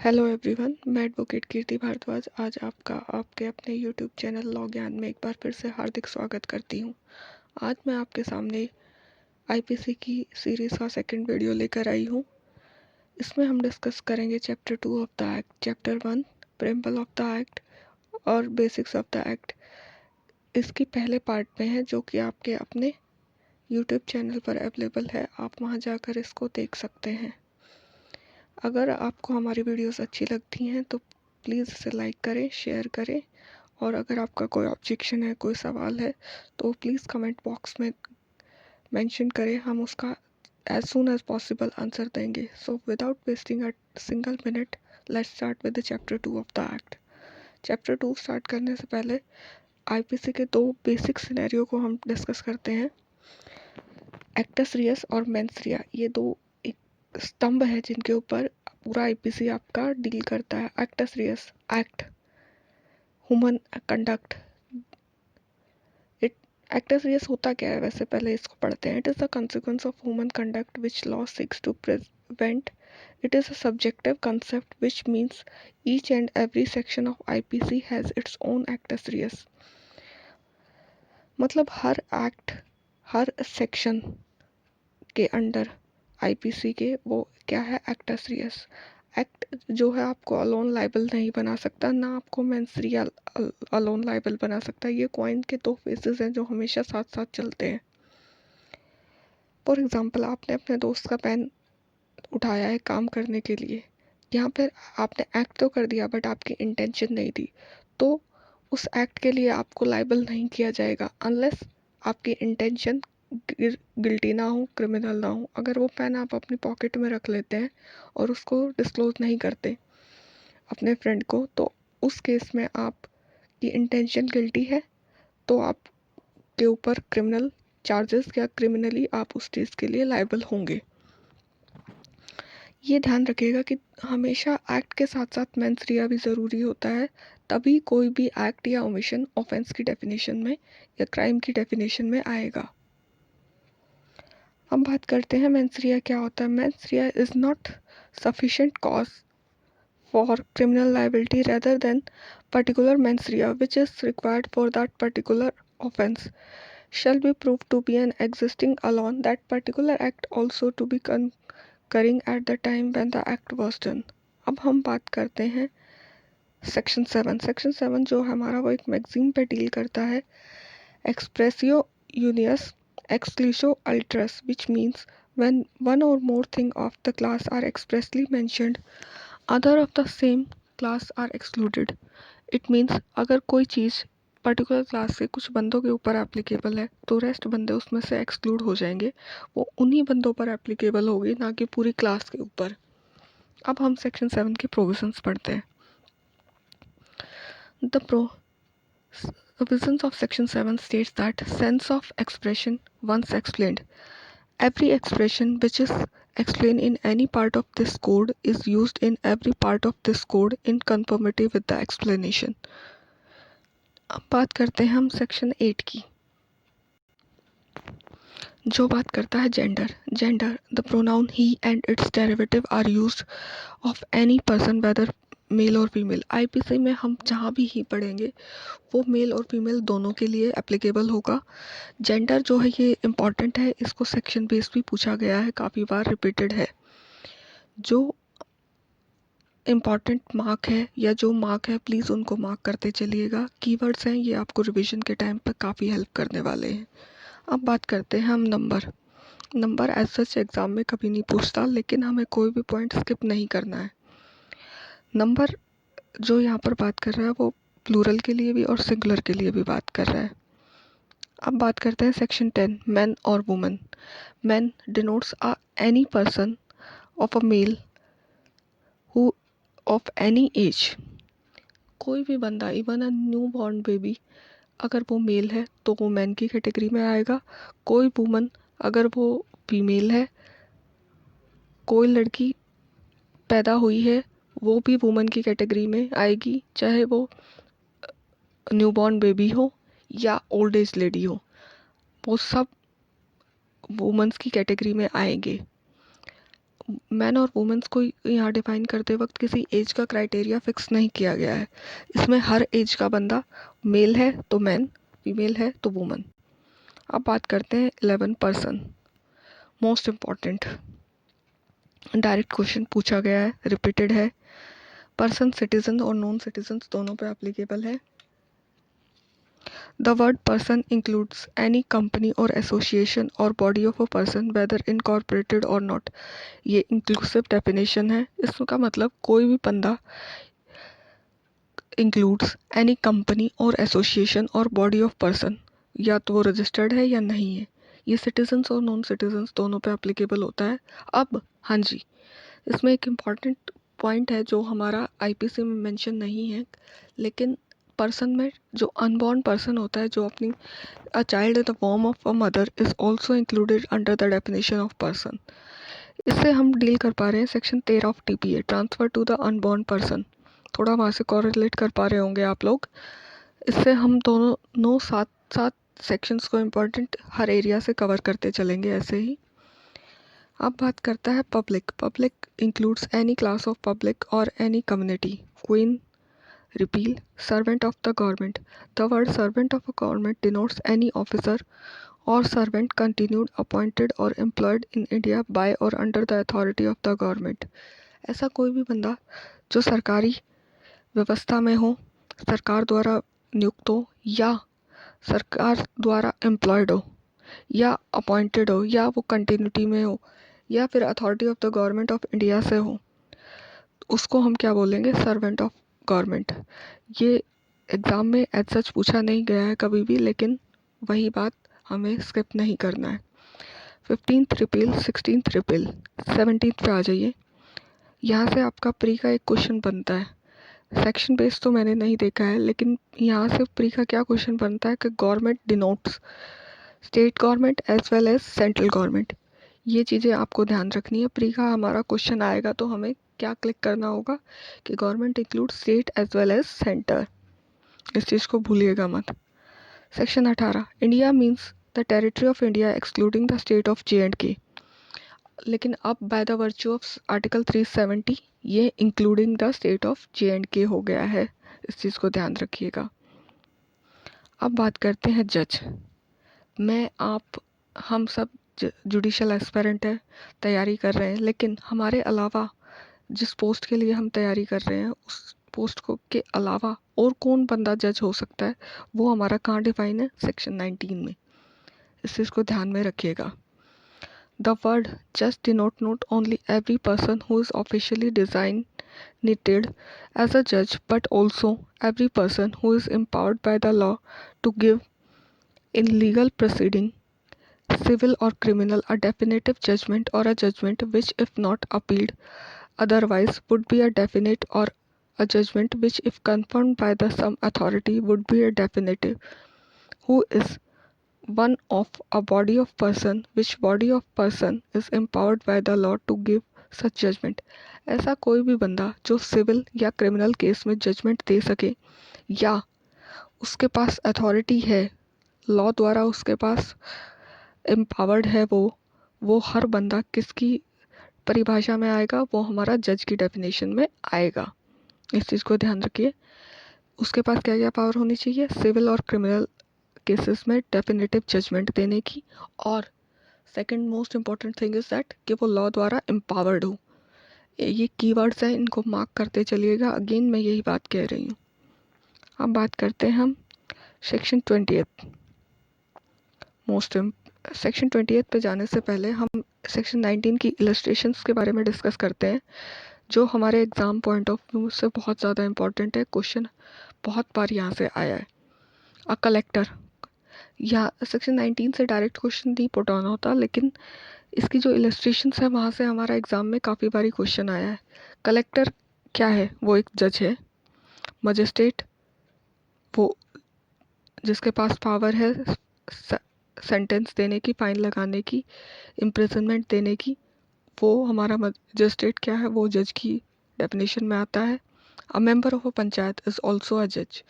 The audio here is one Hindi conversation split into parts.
हेलो एवरीवन, मैं एडवोकेट कीर्ति भारद्वाज आज आपके अपने यूट्यूब चैनल लॉ ज्ञान में एक बार फिर से हार्दिक स्वागत करती हूँ। आज मैं आपके सामने आईपीसी की सीरीज़ का सेकंड वीडियो लेकर आई हूँ। इसमें हम डिस्कस करेंगे chapter 2 of the act, chapter 1 preamble of the act और बेसिक्स ऑफ द एक्ट। इसकी पहले पार्ट में है जो कि आपके अपने यूट्यूब चैनल पर अवेलेबल है, आप वहाँ जाकर इसको देख सकते हैं। अगर आपको हमारी वीडियोस अच्छी लगती हैं तो प्लीज़ इसे लाइक करें, शेयर करें और अगर आपका कोई ऑब्जेक्शन है, कोई सवाल है तो प्लीज़ कमेंट बॉक्स में मेंशन करें, हम उसका as soon as possible answer देंगे। So without wasting a single minute, let's start with the chapter 2 of the act. Chapter 2 start करने से पहले आईपीसी के दो बेसिक सिनेरियो को हम डिस्कस करते हैं। एक्टस रियस और मेंस रिया, ये दो एक स्तंभ है जिनके ऊपर पूरा आईपीसी आपका डील करता है। Actus reus, act, human conduct. It actus reus होता क्या है वैसे, पहले इसको पढ़ते हैं। It is the consequence of human conduct which law seeks to prevent. It is a subjective concept which means each and every section of IPC has its own actus reus. मतलब हर एक्ट, हर सेक्शन के अंडर आईपीसी के वो क्या है, एक्टस रियस। एक्ट जो है आपको अलोन लाइबल नहीं बना सकता, ना आपको मेंस रिया अलोन लाइबल बना सकता। ये कॉइन के दो फेसेस हैं जो हमेशा साथ साथ चलते हैं। फॉर एग्जांपल, आपने अपने दोस्त का पेन उठाया है काम करने के लिए, यहाँ पर आपने एक्ट तो कर दिया बट आपकी इंटेंशन नहीं थी, तो उस एक्ट के लिए आपको लाइबल नहीं किया जाएगा अनलेस आपकी इंटेंशन गिल्टी ना हो, क्रिमिनल ना हो। अगर वो पेन आप अपनी पॉकेट में रख लेते हैं और उसको डिस्क्लोज नहीं करते अपने फ्रेंड को, तो उस केस में आपकी इंटेंशन गिल्टी है, तो आपके ऊपर क्रिमिनल चार्जेस या क्रिमिनली आप उस चीज़ के लिए लायबल होंगे। ये ध्यान रखिएगा कि हमेशा एक्ट के साथ साथ मेंस रिया भी ज़रूरी होता है, तभी कोई भी एक्ट या ओमिशन ऑफेंस की डेफिनेशन में या क्राइम की डेफिनेशन में आएगा। अब बात करते हैं मेंस रिया क्या होता है। Mains Riya is not sufficient cause for criminal liability rather than particular mains Riya which is required for that particular offence shall be proved to be an existing alone that particular act also to be concurring at the time when the act was done. अब हम बात करते हैं सेक्शन 7। सेक्शन 7 जो हमारा वो एक मैगजीन पे डील करता है, expressio unius exclusive alterius, which means when one or more thing of the class are expressly mentioned, other of the same class are excluded. It means अगर कोई चीज़ पर्टिकुलर क्लास के कुछ बंदों के ऊपर एप्लीकेबल है तो रेस्ट बंदे उसमें से एक्सक्लूड हो जाएंगे, वो उन्हीं बंदों पर एप्लीकेबल होगी, ना कि पूरी क्लास के ऊपर। अब हम सेक्शन 7 की प्रोविजंस पढ़ते हैं। The provisions of section 7 states that sense of expression once explained, every expression which is explained in any part of this code is used in every part of this code in conformity with the explanation. अब बात करते हैं हम सेक्शन 8 की, जो बात करता है gender. Gender, the pronoun he and its derivative are used of any person whether male और फीमेल। आईपीसी में हम जहाँ भी ही पढ़ेंगे वो मेल और फीमेल दोनों के लिए एप्लीकेबल होगा। जेंडर जो है ये इम्पॉर्टेंट है, इसको सेक्शन बेस भी पूछा गया है, काफ़ी बार रिपीटेड है। जो इम्पॉर्टेंट मार्क है या जो मार्क है प्लीज़ उनको मार्क करते चलिएगा। कीवर्ड्स हैं, ये आपको रिवीजन के टाइम पर काफ़ी हेल्प करने वाले हैं। अब बात करते हैं हम number. Number as such exam में कभी नहीं पूछता, लेकिन हमें कोई भी पॉइंट स्किप नहीं करना है। नंबर जो यहाँ पर बात कर रहा है वो प्लूरल के लिए भी और सिंगुलर के लिए भी बात कर रहा है। अब बात करते हैं सेक्शन 10, मैन और women. Man denotes any person of a mail who of any as. कोई भी बंदा, even a new born baby, अगर वो मेल है तो वो मैन की कैटेगरी में आएगा। कोई वुमन अगर वो फीमेल है, कोई लड़की पैदा हुई है वो भी वुमन की कैटेगरी में आएगी, चाहे वो न्यूबॉर्न बेबी हो या ओल्ड एज लेडी हो, वो सब वुमेन्स की कैटेगरी में आएंगे। मैन और वुमेन्स को यहाँ डिफाइन करते वक्त किसी एज का क्राइटेरिया फिक्स नहीं किया गया है। इसमें हर एज का बंदा, मेल है तो मैन, फीमेल है तो वुमन। अब बात करते हैं 11 person, most important. Direct question पूछा गया है, रिपीटेड है। पर्सन सिटीजन और नॉन सिटीजन दोनों पे एप्लीकेबल है। The word person includes any company or association or body of a person whether incorporated or not। ये इंक्लूसिव डेफिनेशन है। इसका मतलब कोई भी बंदा इंक्लूड्स एनी कंपनी और एसोसिएशन और बॉडी ऑफ पर्सन, या तो वो रजिस्टर्ड है या नहीं है। ये सिटीजन्स और नॉन सिटीजन्स दोनों पे एप्लीकेबल होता है। अब हाँ जी, इसमें एक इम्पॉर्टेंट पॉइंट है जो हमारा आईपीसी में मेंशन नहीं है, लेकिन पर्सन में जो अनबॉर्न पर्सन होता है, जो अपनी a child in the form of a mother is also included under the definition of person. इससे हम डील कर पा रहे हैं section 13 of TPA, transfer to the unborn person. थोड़ा वहाँ से कॉरिलेट कर पा रहे होंगे आप लोग। इससे हम दोनों साथ साथ सेक्शंस को इम्पोर्टेंट हर एरिया से कवर करते चलेंगे ऐसे ही। अब बात करता है public. Public includes any class of public और any community. Queen, repeal, servant of the government। The word servant of a government denotes any officer or servant continued, appointed or employed in India by or under the authority of the government। ऐसा कोई भी बंदा जो सरकारी व्यवस्था में हो, सरकार द्वारा नियुक्त हो, या सरकार द्वारा एम्प्लॉयड हो, या अपॉइंटेड हो, या वो कंटिन्यूटी में हो, या फिर authority of the government of India से हो, उसको हम क्या बोलेंगे? Servant of government. ये एग्ज़ाम में एज सच पूछा नहीं गया है कभी भी, लेकिन वही बात हमें स्किप नहीं करना है। 15th repeal, 16th repeal, 17th पे आ जाइए। यहाँ से आपका प्री का एक क्वेश्चन बनता है। सेक्शन बेस तो मैंने नहीं देखा है, लेकिन यहाँ से प्री का क्या क्वेश्चन बनता है कि government denotes state government as well as central government. ये चीज़ें आपको ध्यान रखनी है। प्री का हमारा क्वेश्चन आएगा तो हमें क्या क्लिक करना होगा कि government include state as well as centre. इस चीज़ को भूलिएगा मत। Section 18, India means the territory of India excluding the state of J&K। लेकिन अब by the virtue of article 370 ये including the state of J&K हो गया है। इस चीज़ को ध्यान रखिएगा। अब बात करते हैं जज। हम सब जुडिशल एस्पिरेंट है, तैयारी कर रहे हैं, लेकिन हमारे अलावा जिस पोस्ट के लिए हम तैयारी कर रहे हैं उस पोस्ट को के अलावा और कौन बंदा जज हो सकता है, वो हमारा कहाँ डिफाइन है? सेक्शन 19 में। इस चीज़ को ध्यान में रखिएगा। द वर्ड जज denote not only every person who is officially designated as a judge but also every person who is empowered by the law to give in legal proceeding, civil or criminal, a definitive judgment or a judgment which if not appealed otherwise would be a definite, or a judgment which if confirmed by the some authority would be a definitive, who is one of a body of person which body of person is empowered by the law to give such judgment। ऐसा कोई भी बंदा जो सिविल या क्रिमिनल केस में जजमेंट दे सके, या उसके पास अथॉरिटी है, लॉ द्वारा उसके पास एम्पावर्ड है, वो हर बंदा किसकी परिभाषा में आएगा? वो हमारा जज की डेफिनेशन में आएगा। इस चीज़ को ध्यान रखिए। उसके पास क्या क्या पावर होनी चाहिए? सिविल और क्रिमिनल केसेस में डेफिनेटिव जजमेंट देने की, और second most important thing is that कि वो लॉ द्वारा एम्पावर्ड हो। ये कीवर्ड्स हैं, इनको मार्क करते चलिएगा। अगेन मैं यही बात कह रही हूँ। अब बात करते हैं हम सेक्शन 28 सेक्शन 28 पे जाने से पहले हम सेक्शन 19 की इलस्ट्रेशंस के बारे में डिस्कस करते हैं, जो हमारे एग्ज़ाम पॉइंट ऑफ व्यू से बहुत ज़्यादा इंपॉर्टेंट है। क्वेश्चन बहुत बार यहाँ से आया है। अ कलेक्टर, या सेक्शन 19 से डायरेक्ट क्वेश्चन नहीं पुट ऑन होता, लेकिन इसकी जो इलस्ट्रेशंस है वहाँ से हमारा एग्ज़ाम में काफ़ी बारी क्वेश्चन आया है। कलेक्टर क्या है? वो एक जज है। मजिस्ट्रेट, वो जिसके पास पावर है सेंटेंस देने की, फाइन लगाने की, इम्प्रिजनमेंट देने की, वो हमारा मजिस्ट्रेट क्या है? वो जज की डेफिनेशन में आता है। A member of a panchayat is also a जज।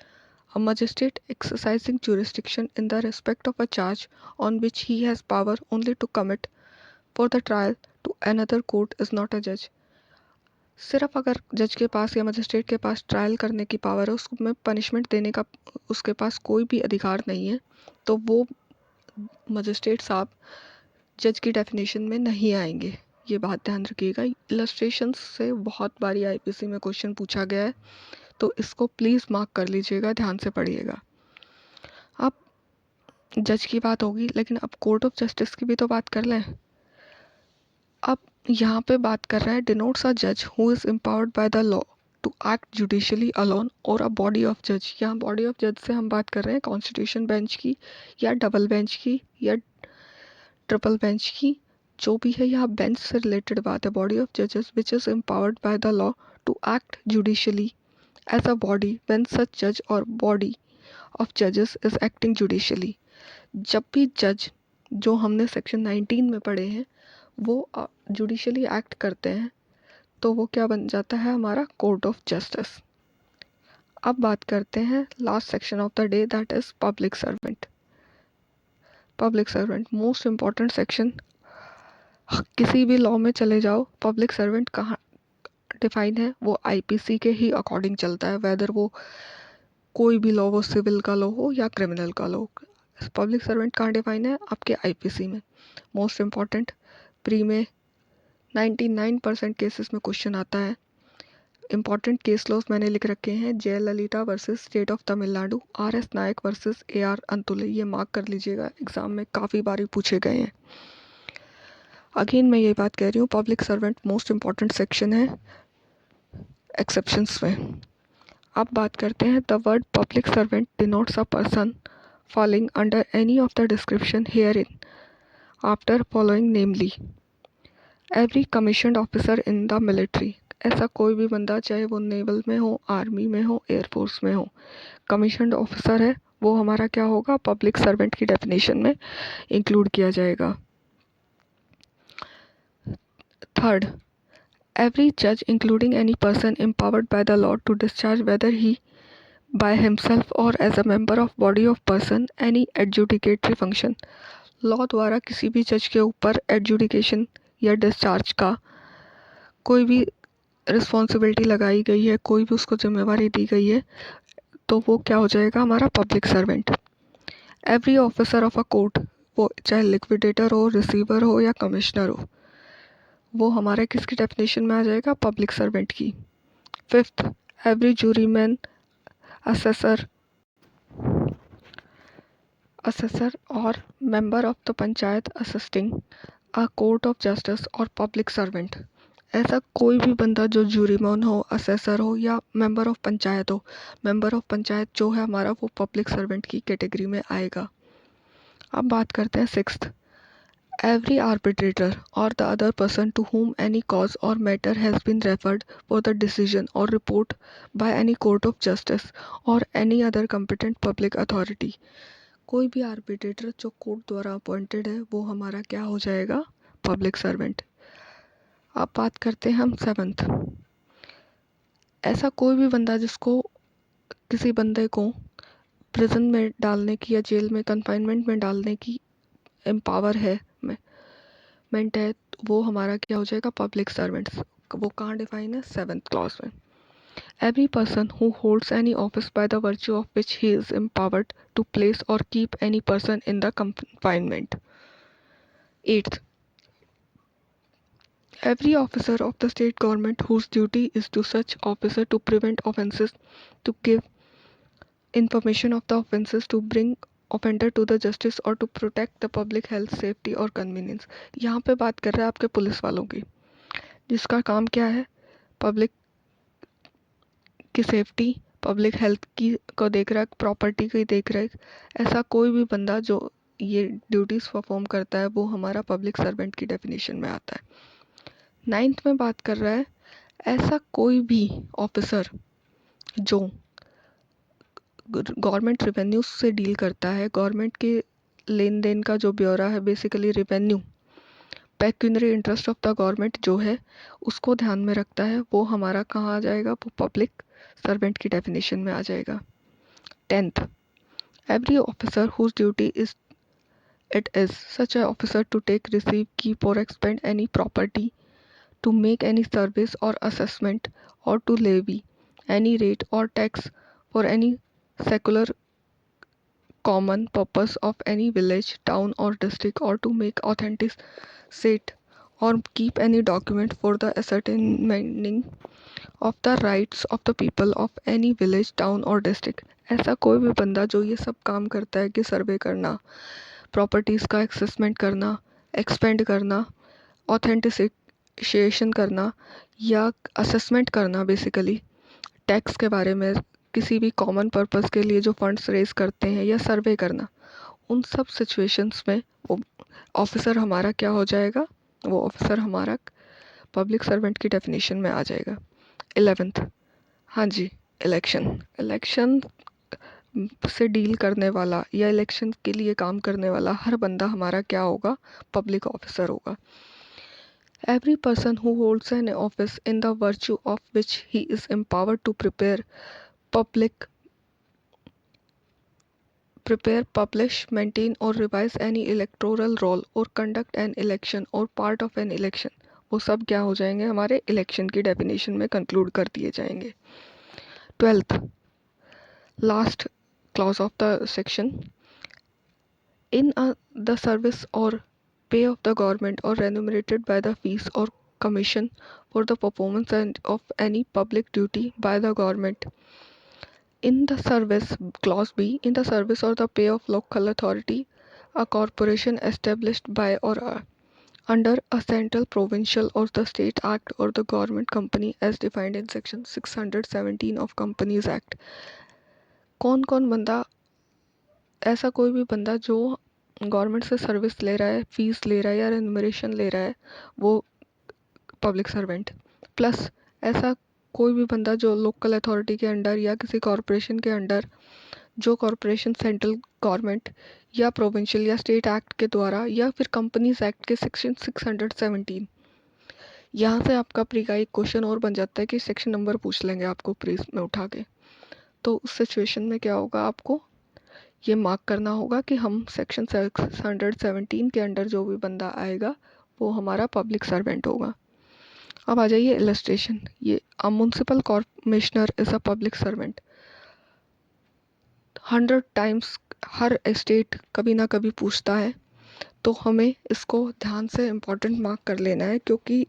A magistrate exercising jurisdiction in the respect of a charge on which he has power only to commit for the trial to another court is not a जज। सिर्फ अगर जज के पास या मजिस्ट्रेट के पास ट्रायल करने की पावर है, उसमें पनिशमेंट देने का उसके पास कोई भी अधिकार नहीं है, तो वो मजिस्ट्रेट साहब जज की डेफिनेशन में नहीं आएंगे। ये बात ध्यान रखिएगा। इलस्ट्रेशंस से बहुत बारी आईपीसी में क्वेश्चन पूछा गया है, तो इसको प्लीज़ मार्क कर लीजिएगा, ध्यान से पढ़िएगा। अब जज की बात होगी, लेकिन अब कोर्ट ऑफ जस्टिस की भी तो बात कर लें। अब यहाँ पे बात कर रहा है डिनोट्स अ जज who is empowered by the law to act judicially alone और अ बॉडी ऑफ जज। यहाँ बॉडी ऑफ जज से हम बात कर रहे हैं कॉन्स्टिट्यूशन बेंच की या डबल बेंच की या ट्रिपल बेंच की, जो भी है यहाँ बेंच से रिलेटेड बात है। बॉडी ऑफ जजेस which is empowered by the law to act judicially as a body when such जज और बॉडी ऑफ जजेस इज एक्टिंग जुडिशली। जब भी जज, जो हमने सेक्शन 19 में पढ़े हैं, वो जुडिशली एक्ट करते हैं, तो वो क्या बन जाता है हमारा कोर्ट ऑफ जस्टिस। अब बात करते हैं last section of the day, that is public servant. Public servant most important section. किसी भी लॉ में चले जाओ, पब्लिक सर्वेंट कहाँ डिफाइन है, वो आईपीसी के ही अकॉर्डिंग चलता है, वेदर वो कोई भी लॉ, वो सिविल का लॉ हो या क्रिमिनल का लॉ। पब्लिक सर्वेंट कहाँ डिफाइन है, आपके आईपीसी में। मोस्ट इम्पॉर्टेंट, प्री में 99% केसेस में क्वेश्चन आता है। इंपॉर्टेंट केस लॉज मैंने लिख रखे हैं, Jayalalithaa versus state of Tamil Nadu, R S. Nayak versus A R. Antulay. ये मार्क कर लीजिएगा, एग्जाम में काफ़ी बारी पूछे गए हैं। अगेन मैं ये बात कह रही हूँ, public servant most important section है एक्सेप्शंस में। अब बात करते हैं, the word public servant denotes a person falling under any of the description herein after following, namely every commissioned officer in the military। ऐसा कोई भी बंदा, चाहे वो नेवल में हो, आर्मी में हो, एयरफोर्स में हो, कमीशनड ऑफिसर है, वो हमारा क्या होगा, पब्लिक सर्वेंट की डेफिनेशन में इंक्लूड किया जाएगा। Third, every judge including any person empowered by the law to discharge whether he by himself or as a member of body of person any adjudicatory function। Law द्वारा किसी भी जज के ऊपर एडजुडिकेशन या डिस्चार्ज का कोई भी रिस्पॉन्सिबिलिटी लगाई गई है, कोई भी उसको जिम्मेवारी दी गई है, तो वो क्या हो जाएगा, हमारा public servant. Every officer of a court, वो चाहे लिक्विडेटर हो, रिसीवर हो या कमिश्नर हो, वो हमारे किसकी डेफिनेशन में आ जाएगा, पब्लिक सर्वेंट की। फिफ्थ, एवरी जूरीमैन, असेसर और member of the panchayat assisting a court of justice और पब्लिक सर्वेंट। ऐसा कोई भी बंदा जो जूरीमैन हो, असेसर हो या मेंबर ऑफ पंचायत हो, मेंबर ऑफ पंचायत जो है हमारा, वो पब्लिक सर्वेंट की कैटेगरी में आएगा। अब बात करते हैं सिक्स्थ, एवरी आर्बिट्रेटर और the other person to whom any cause or matter has been referred for the decision or report by any court of justice or any other competent public authority। कोई भी आर्बिट्रेटर जो कोर्ट द्वारा अपॉइंटेड है, वो हमारा क्या हो जाएगा, पब्लिक सर्वेंट। अब बात करते हैं हम सेवंथ, ऐसा कोई भी बंदा जिसको किसी बंदे को प्रिजन में डालने की या जेल में कन्फाइनमेंट में डालने की एम्पावर है, मेंट है, वो हमारा क्या हो जाएगा, पब्लिक सर्वेंट्स। वो कहाँ डिफाइन है, 7th क्लॉज में। Every person who holds any office by the virtue of which he is empowered to place और keep any person in the confinement. 8th, every officer of the state government whose duty is to such officer to prevent offences, to give information of the offences, to bring offender to the justice or to protect the public health, safety और convenience। यहाँ पे बात कर रहे हैं आपके पुलिस वालों की, जिसका काम क्या है, पब्लिक की सेफ्टी, पब्लिक हेल्थ की को देख रहा है, प्रॉपर्टी की देख रहा है। ऐसा कोई भी बंदा जो ये ड्यूटीज़ परफॉर्म करता है, वो हमारा पब्लिक सर्वेंट की डेफिनेशन में आता है। 9th में बात कर रहा है, ऐसा कोई भी ऑफिसर जो गवर्नमेंट रेवेन्यू से डील करता है, गवर्नमेंट के लेन देन का जो ब्यौरा है, basically revenue, pecuniary interest of the government जो है, उसको ध्यान में रखता है, वो हमारा कहाँ आ जाएगा, वो पब्लिक सर्वेंट की डेफिनेशन में आ जाएगा। 10th, every officer whose duty is it is such an officer to take, receive, keep, or expend any property, to make any service or assessment, or to levy any rate or tax for any secular common purpose of any village, town, or district, or to make authenticate or keep any document for the ascertaining of the rights of the people of any village, town और डिस्ट्रिक्ट। ऐसा कोई भी बंदा जो ये सब काम करता है कि सर्वे करना, प्रॉपर्टीज़ का असेसमेंट करना, एक्सपेंड करना, ऑथेंटिसिएशन करना या असेसमेंट करना, बेसिकली टैक्स के बारे में, किसी भी कॉमन पर्पस के लिए जो फंड्स रेज करते हैं या सर्वे करना, उन सब सिचुएशंस में वो ऑफिसर हमारा क्या हो जाएगा, वो ऑफिसर हमारा पब्लिक सर्वेंट की डेफिनेशन में आ जाएगा। 11th, हाँ जी, इलेक्शन। इलेक्शन से डील करने वाला या इलेक्शन के लिए काम करने वाला हर बंदा हमारा क्या होगा, पब्लिक ऑफिसर होगा। Every person who holds an office in the virtue of which he is empowered to public prepare, publish, maintain or revise any electoral roll or conduct an election or part of an election, वो सब क्या हो जाएंगे, हमारे इलेक्शन की डेफिनेशन में कंक्लूड कर दिए जाएंगे। 12th, last clause of the section, in the service or pay of the government or remunerated by the fees or commission for the performance of any public duty by the government, in the service, clause B, in the service or the pay of local authority, a corporation established by or under a central, provincial or the state act or the government company as defined in section 617 of Companies Act। कौन कौन बंदा, ऐसा कोई भी बंदा जो गवर्नमेंट से सर्विस ले रहा है, फीस ले रहा है या रेन्यूमरेशन ले रहा है, वो पब्लिक सर्वेंट। प्लस ऐसा कोई भी बंदा जो लोकल अथॉरिटी के अंडर या किसी कॉरपोरेशन के अंडर, जो कॉरपोरेशन सेंट्रल गवर्नमेंट या प्रोविंशियल या स्टेट एक्ट के द्वारा या फिर कंपनीज एक्ट के सेक्शन 617, यहाँ से आपका प्री का एक क्वेश्चन और बन जाता है कि सेक्शन नंबर पूछ लेंगे आपको प्री में उठा के। तो उस सिचुएशन में क्या होगा, आपको ये मार्क करना होगा कि हम सेक्शन 617 के अंडर जो भी बंदा आएगा वो हमारा पब्लिक सर्वेंट होगा। अब आ जाइए इलस्ट्रेशन। ये a municipal corporation is a public servant. 100 times हर स्टेट कभी ना कभी पूछता है, तो हमें इसको ध्यान से इम्पोर्टेंट मार्क कर लेना है, क्योंकि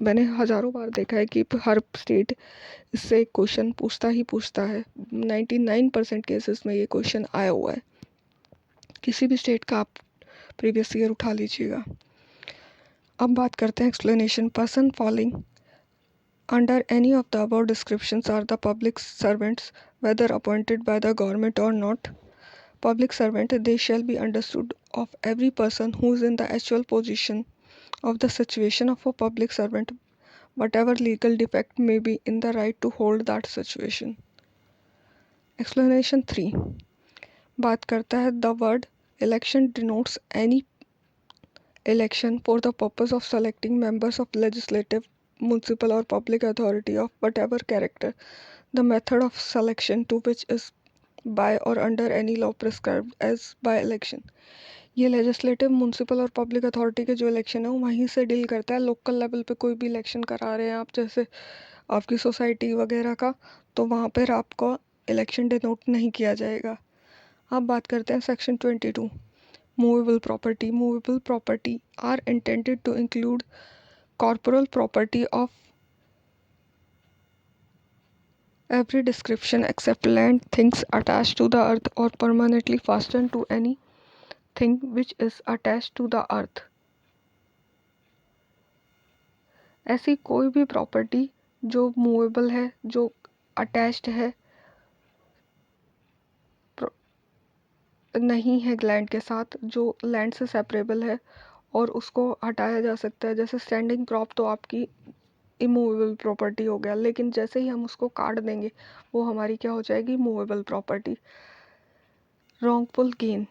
मैंने हज़ारों बार देखा है कि हर स्टेट इससे क्वेश्चन पूछता ही पूछता है। 99% केसेस में ये क्वेश्चन आया हुआ है। किसी भी स्टेट का आप प्रीवियस ईयर उठा लीजिएगा। अब बात करते हैं explanation. Person following under any of the above descriptions are the public servants whether appointed by the government or not. Public servant, they shall be understood of every person who is in the actual position of the situation of a public servant, whatever legal defect may be in the right to hold that situation. Explanation 3 बात करता है the word election denotes any election for the purpose of selecting members of legislative, municipal or public authority of whatever character. The method of selection to which is by or under any law prescribed as by election. ये लेजिस्लेटिव, म्यूनसिपल और पब्लिक अथॉरिटी के जो इलेक्शन है वो वहीं से डील करता है। लोकल लेवल पे कोई भी इलेक्शन करा रहे हैं आप, जैसे आपकी सोसाइटी वगैरह का, तो वहाँ पर आपको इलेक्शन डिनोट नहीं किया जाएगा। अब बात करते हैं section 22, movable property. Movable property are intended to include corporeal property of every description except land, things attached to the earth or permanently fastened to anything which is attached to the earth। ऐसी कोई भी प्रॉपर्टी जो मूवेबल है, जो अटैच्ड है, नहीं है लैंड के साथ, जो लैंड से सेपरेबल है और उसको हटाया जा सकता है। जैसे स्टैंडिंग क्रॉप तो आपकी इमूवेबल प्रॉपर्टी हो गया, लेकिन जैसे ही हम उसको काट देंगे वो हमारी क्या हो जाएगी, movable property. wrongful gain।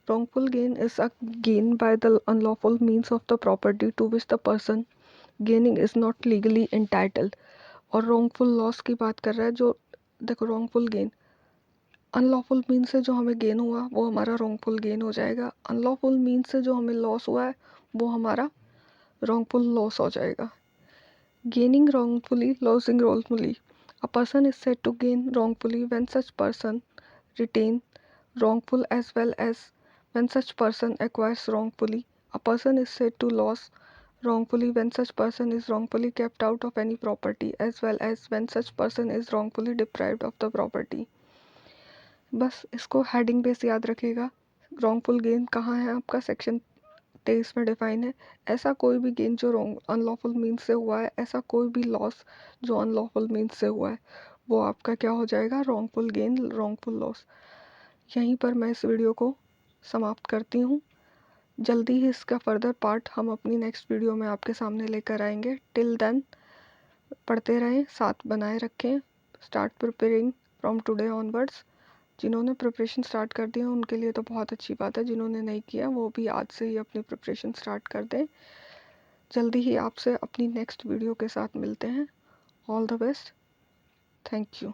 wrongful gain is a gain by the unlawful means of the property to which the person gaining is not legally entitled। और wrongful loss की बात कर रहा है जो, देखो wrongful gain अनलॉफुल मीन से जो हमें गेन हुआ वो हमारा रॉन्गफुल गेन हो जाएगा। अनलॉफुल मीन से जो हमें लॉस हुआ है वो हमारा wrongful loss हो जाएगा। Gaining wrongfully, losing wrongfully. A person is said to gain wrongfully when such person retain wrongful as well as when such person acquires wrongfully. A person is said to lose wrongfully when such person is wrongfully kept out of any property as well as when such person is wrongfully deprived of the property. बस इसको हेडिंग बेस याद रखिएगा। wrongful gain कहाँ है आपका सेक्शन 23 में डिफाइन है। ऐसा कोई भी गेन जो अनलॉफुल मीन्स से हुआ है, ऐसा कोई भी लॉस जो अनलॉफुल मीन्स से हुआ है, वो आपका क्या हो जाएगा, रॉन्गफुल गेन, रॉन्गफुल लॉस। यहीं पर मैं इस वीडियो को समाप्त करती हूँ। जल्दी ही इसका फर्दर पार्ट हम अपनी नेक्स्ट वीडियो में आपके सामने लेकर आएंगे। टिल देन पढ़ते रहें, साथ बनाए रखें। Start preparing from today onwards. जिन्होंने प्रिपरेशन स्टार्ट कर दिया उनके लिए तो बहुत अच्छी बात है, जिन्होंने नहीं किया वो भी आज से ही अपनी प्रिपरेशन स्टार्ट कर दें। जल्दी ही आपसे अपनी नेक्स्ट वीडियो के साथ मिलते हैं। All the best. Thank you.